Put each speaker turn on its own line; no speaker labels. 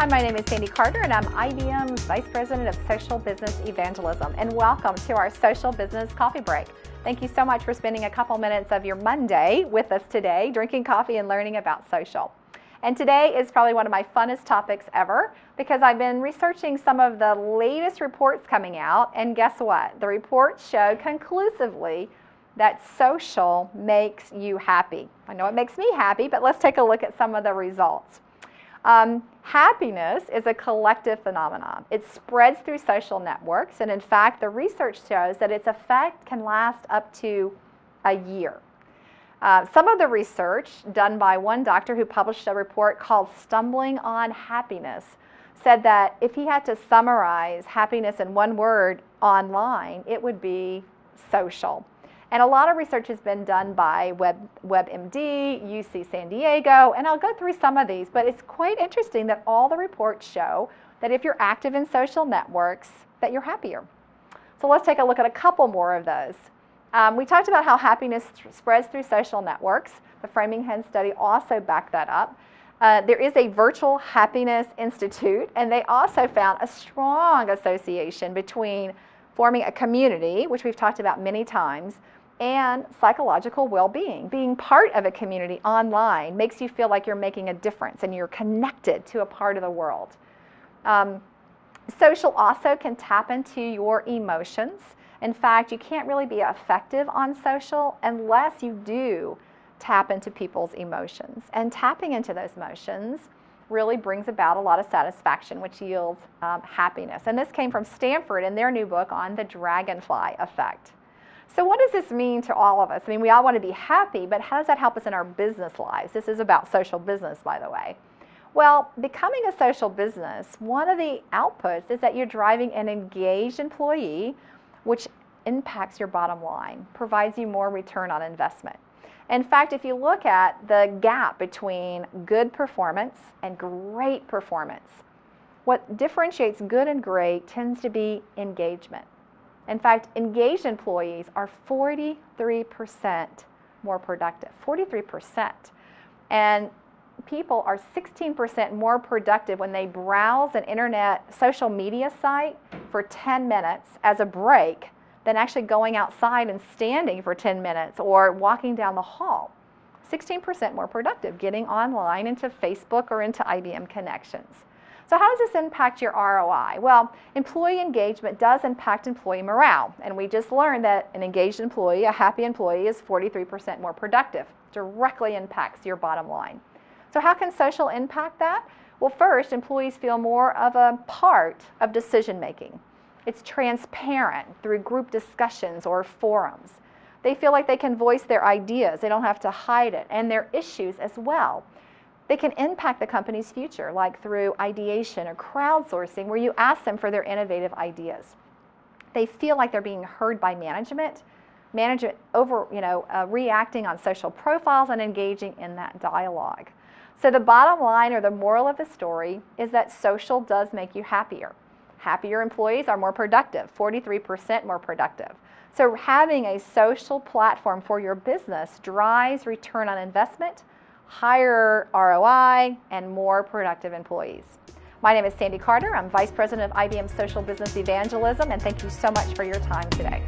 Hi, my name is Sandy Carter, and I'm IBM's Vice President of Social Business Evangelism. And welcome to our Social Business Coffee Break. Thank you so much for spending a couple minutes of your Monday with us today, drinking coffee and learning about social. And today is probably one of my funnest topics ever because I've been researching some of the latest reports coming out, and guess what? The reports show conclusively that social makes you happy. I know it makes me happy, but let's take a look at some of the results. Happiness is a collective phenomenon. It spreads through social networks, and in fact, the research shows that its effect can last up to a year. Some of the research done by one doctor who published a report called Stumbling on Happiness said that if he had to summarize happiness in one word online, it would be social. And a lot of research has been done by WebMD, UC San Diego, and I'll go through some of these, but it's quite interesting that all the reports show that if you're active in social networks, that you're happier. So let's take a look at a couple more of those. We talked about how happiness spreads through social networks. The Framingham study also backed that up. There is a Virtual Happiness Institute, and they also found a strong association between forming a community, which we've talked about many times, and psychological well-being. Being part of a community online makes you feel like you're making a difference and you're connected to a part of the world. Social also can tap into your emotions. In fact, you can't really be effective on social unless you do tap into people's emotions. And tapping into those emotions really brings about a lot of satisfaction, which yields happiness. And this came from Stanford in their new book on the dragonfly effect. So what does this mean to all of us? I mean, we all want to be happy, but how does that help us in our business lives? This is about social business, by the way. Well, becoming a social business, one of the outputs is that you're driving an engaged employee, which impacts your bottom line, provides you more return on investment. In fact, if you look at the gap between good performance and great performance, what differentiates good and great tends to be engagement. In fact, engaged employees are 43% more productive, 43%. And people are 16% more productive when they browse an internet social media site for 10 minutes as a break than actually going outside and standing for 10 minutes or walking down the hall. 16% more productive getting online into Facebook or into IBM Connections. So how does this impact your ROI? Well, employee engagement does impact employee morale. And we just learned that an engaged employee, a happy employee, is 43% more productive. Directly impacts your bottom line. So how can social impact that? Well, first, employees feel more of a part of decision making. It's transparent through group discussions or forums. They feel like they can voice their ideas. They don't have to hide it, and their issues as well. They can impact the company's future, like through ideation or crowdsourcing, where you ask them for their innovative ideas. They feel like they're being heard by management reacting on social profiles and engaging in that dialogue. So the bottom line, or the moral of the story, is that social does make you happier. Happier employees are more productive, 43% more productive. So having a social platform for your business drives return on investment, higher ROI, and more productive employees. My name is Sandy Carter. I'm Vice President of IBM Social Business Evangelism, and thank you so much for your time today.